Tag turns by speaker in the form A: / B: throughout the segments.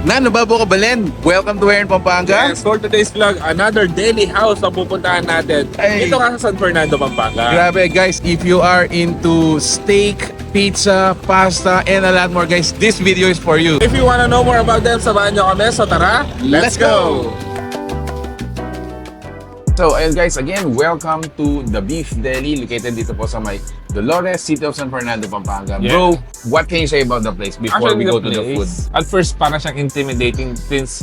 A: Nababo ka Balen? Welcome to Pampanga.
B: Yes, for today's vlog, another daily house na pupuntahan natin.
A: Ay.
B: Dito ka sa San Fernando, Pampanga.
A: Grabe guys, if you are into steak, pizza, pasta, and a lot more guys, this video is for you.
B: If you wanna know more about them, samahan nyo kami. So tara, let's go!
A: So ayun guys, again, welcome to the Beef Deli located dito po sa may Dolores, City of San Fernando, Pampanga.
B: Yeah.
A: Bro, what can you say about the place before we go to the food?
B: At first, parang siyang intimidating since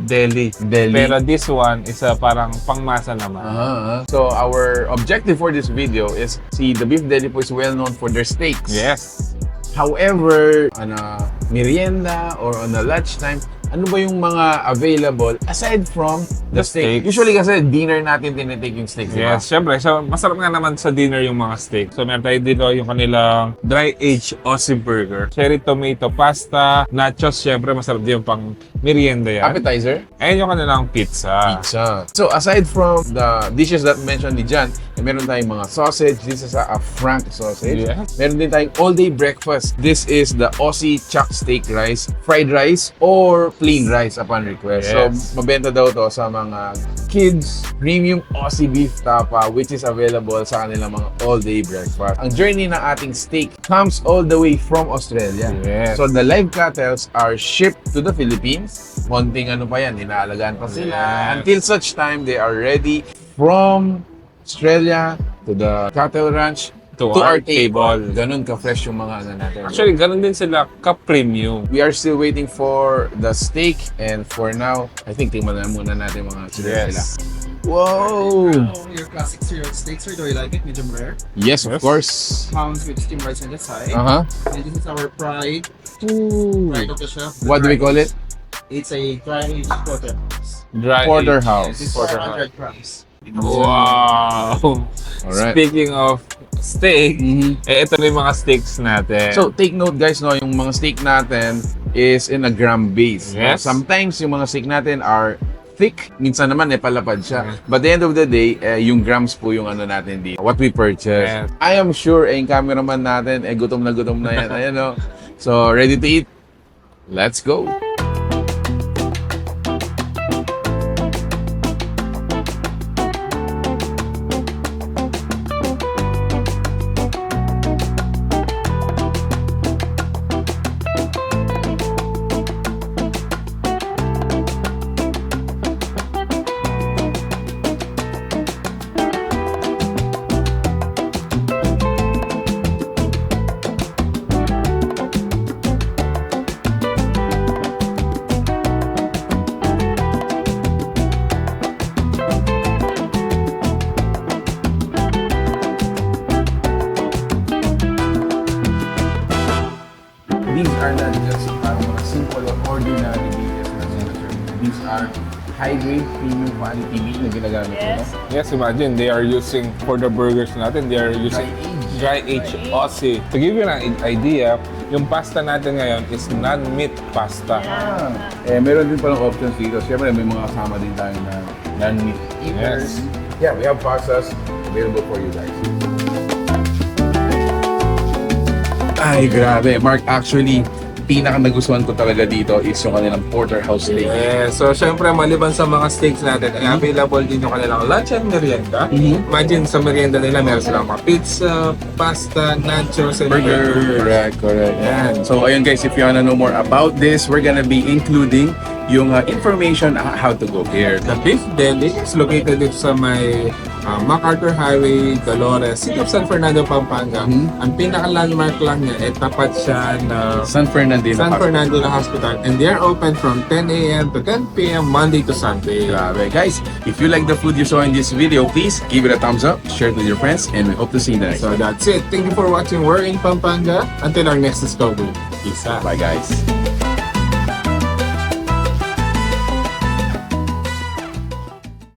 B: deli.
A: Deli.
B: Pero this one is parang pangmasa naman.
A: So our objective for this video is, see, the Beef Deli po is well known for their steaks.
B: Yes.
A: However, on a merienda or on a lunchtime, ano ba yung mga available aside from the steak?
B: steaks.
A: Usually kasi dinner natin tinitake yung steak, di ba?
B: Yes, syempre. So, masarap nga naman sa dinner yung mga steak. So, meron tayo dito yung kanilang dry-aged Aussie burger. Cherry tomato pasta, nachos, syempre, masarap din yung pang merienda yan.
A: Appetizer?
B: Ayan yung kanilang pizza.
A: Pizza. So, aside from the dishes that mentioned ni Jan, meron tayong mga sausage. This is a Frank sausage.
B: Yes.
A: Meron din tayong all-day breakfast. This is the Aussie chuck steak rice, fried rice, or plain rice upon request.
B: Yes.
A: So, mabenta daw to sa mga kids premium Aussie beef tapa which is available sa kanilang mga all-day breakfast. Ang journey ng ating steak comes all the way from Australia.
B: Yes.
A: So, the live cattles are shipped to the Philippines. Konting ano pa yan, inaalagaan pa sila.
B: Yes.
A: Until such time, they are ready from Australia to the cattle ranch
B: To our table.
A: Ganun ka-fresh yung mga ano natin.
B: Actually, ganun din sila ka-premium.
A: We are still waiting for the steak and for now, I think tingnan na muna natin mga sila.
B: Yes.
A: Wow!
C: Your classic cereal steaks, or do you like it medium rare?
A: Yes, of
B: Yes.
A: course.
C: Comes with steamed rice on the side.
A: Uh-huh.
C: And this is our fried
A: Ooh.
C: of the chef.
A: What do we call it?
C: It's a dry porterhouse.
B: Dry
A: Porterhouse.
C: This is
B: Porterhouse.
C: 400 grams.
B: Wow!
A: Alright.
B: Speaking of steak,
A: Mhm.
B: ito na yung mga steaks natin.
A: So, take note guys, no, yung mga steak natin is in a gram base.
B: Yes.
A: Sometimes yung mga steak natin are thick, minsan naman palapad siya. But at the end of the day, yung grams po yung ano natin dito. What we purchase.
B: Yes.
A: I am sure, yung cameraman natin, gutom na yan. Ayan, no? So, ready to eat? Let's go! These are not just mga simple or ordinary dishes na sinaserve. These are high-grade premium quality meat na ginagamit nila.
B: Yes, imagine, they are using, for the burgers natin, they are using dry-aged Aussie. To give you an idea, yung pasta natin ngayon is non-meat pasta.
A: Meron din palang options dito. Siyempre, may mga kasama din tayo na non-meat eaters.
B: Yes.
A: Yeah, we have pastas available for you guys. Ay, grabe. Mark, actually, pinaka-nagustuhan ko talaga dito is yung kanilang porterhouse steak.
B: Yes, so syempre maliban sa mga steaks natin, ay available din yung kanilang lunch and merienda. Imagine sa merienda nila, meron silang mga pizza, pasta, nachos, and burgers.
A: Correct.
B: Yan.
A: So, ayun guys, if you wanna know more about this, we're gonna be including yung information how to go here.
B: The Beef Deli is located dito sa may MacArthur Highway, Dolores, City of San Fernando, Pampanga. Ang pinaka-landmark lang niya, tapat siya na
A: San Fernando
B: na hospital. And they are open from 10 a.m. to 10 p.m. Monday to Sunday.
A: Grabe. Guys, if you like the food you saw in this video, please give it a thumbs up, share it with your friends, and we hope to see you next.
B: So that's it. Thank you for watching. We're in Pampanga. Until our next discovery. Peace out.
A: Bye guys.